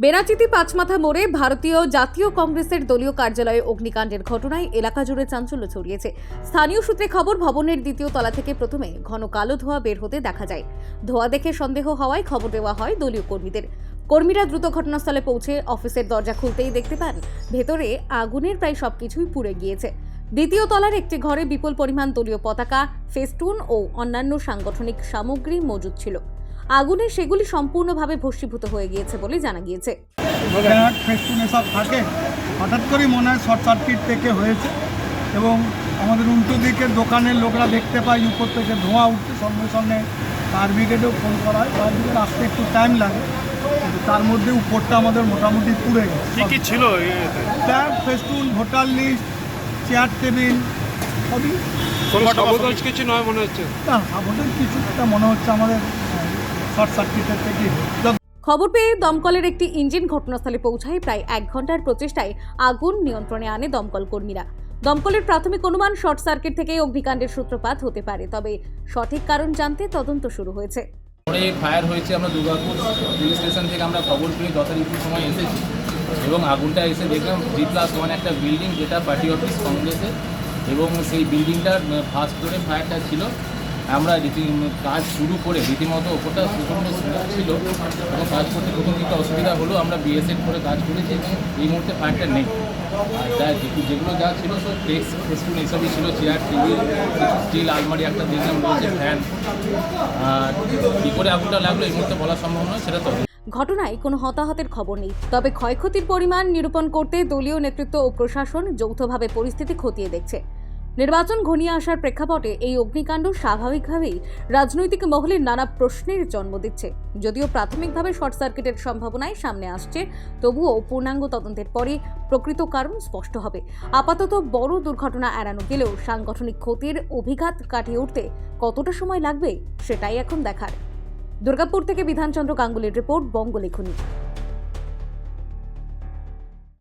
বেনাচিতি পাঁচমাথা মোড়ে ভারতীয় জাতীয় কংগ্রেসের দলীয় কার্যালয়ে অগ্নিকাণ্ডের ঘটনায় এলাকা জুড়ে চাঞ্চল্য ছড়িয়েছে। স্থানীয় সূত্রে খবর, ভবনের দ্বিতীয় তলা থেকে প্রথমে ঘন কালো ধোঁয়া বের হতে দেখা যায়। ধোঁয়া দেখে সন্দেহ হওয়ায় খবর দেওয়া হয় দলীয় কর্মীদের। কর্মীরা দ্রুত ঘটনাস্থলে পৌঁছে অফিসের দরজা খুলতেই দেখতে পান ভেতরে আগুনের প্রায় সবকিছুই পুড়ে গিয়েছে। দ্বিতীয় তলার একটি ঘরে বিপুল পরিমাণ দলীয় পতাকা, ফেস্টুন ও অন্যান্য সাংগঠনিক সামগ্রী মজুদ ছিল। আগুনে সেগুলি সম্পূর্ণভাবে ভস্মীভূত হয়ে গিয়েছে বলে জানা গিয়েছে। ফেস্টুন এসব থাকে, হঠাৎ করে মনে হয় শর্ট সার্কিট থেকে হয়েছে এবং আমাদের উল্টো দিকের দোকানের লোকরা দেখতে পায় উপর থেকে ধোঁয়া উঠতে, সঙ্গে সঙ্গে ফায়ার ব্রিগেডেও ফোন করা হয়। ফায়ার ব্রিগেড আসতে একটু টাইম লাগে, কিন্তু তার মধ্যে উপরটা আমাদের মোটামুটি পুড়ে গেছে। কী কী ছিল? Flag, festoon, voter list, chair table সবই। সাবধান কিছু নয় মনে হচ্ছে। না, সাবধান কিছুটা মনে হচ্ছে আমাদের শর্ট সার্কিটের থেকে। খবর পেয়ে দমকলের একটি ইঞ্জিন ঘটনাস্থলে পৌঁছায়। প্রায় 1 ঘন্টার প্রচেষ্টায় আগুন নিয়ন্ত্রণে আনে দমকল কর্মীরা। দমকলের প্রাথমিক অনুমান শর্ট সার্কিট থেকে অগ্নিকাণ্ডের সূত্রপাত হতে পারে, তবে সঠিক কারণ জানতে তদন্ত শুরু হয়েছে। ফায়ার হয়েছে, আমরা দুর্গাপুর পুলিশ স্টেশন থেকে আমরা খবর পেয়ে যথারীতি সময় এসেছি এবং আগুনটা এসে দেখলাম 3+1 একটা বিল্ডিং, যেটা পার্টি অফিস কংগ্রেসের, এবং সেই বিল্ডিংটার ফার্স্ট ফ্লোরে ফায়ারটা ছিল। আমরা কাজ শুরু করে রীতিমতো ওপরটা প্রচণ্ড স্মোক ছিল এবং কাজ করতে প্রথম দিকটা অসুবিধা হলো। আমরা বিএসএফ করে কাজ করেছি এবং এই মুহূর্তে ফায়ারটা নেই। আর যা যেগুলো যা ছিল সব ডেস্ক, ফেস্টুন এইসবই ছিল, চেয়ার, টেবিল, স্টিল আলমারি একটা দেখলাম রয়েছে, ফ্যান। আর কী করে আগুনটা লাগলো এই মুহূর্তে বলা সম্ভব নয়, সেটা তো। ঘটনায় কোনো হতাহতের খবর নেই, তবে ক্ষয়ক্ষতির পরিমাণ নিরূপণ করতে দলীয় নেতৃত্ব ও প্রশাসন যৌথভাবে পরিস্থিতি খতিয়ে দেখছে। নির্বাচন ঘনিয়ে আসার প্রেক্ষাপটে এই অগ্নিকাণ্ড স্বাভাবিকভাবেই রাজনৈতিক মহলে নানা প্রশ্নের জন্ম দিচ্ছে। যদিও প্রাথমিকভাবে শর্ট সার্কিটের সম্ভাবনায় সামনে আসছে, তবুও পূর্ণাঙ্গ তদন্তের পরে প্রকৃত কারণ স্পষ্ট হবে। আপাতত বড় দুর্ঘটনা এড়ানো গেলেও সাংগঠনিক ক্ষতির অভিঘাত কাটিয়ে উঠতে কতটা সময় লাগবে সেটাই এখন দেখার। দুর্গাপুর থেকে বিধানচন্দ্র গাঙ্গুলির রিপোর্ট, বঙ্গলেখনী।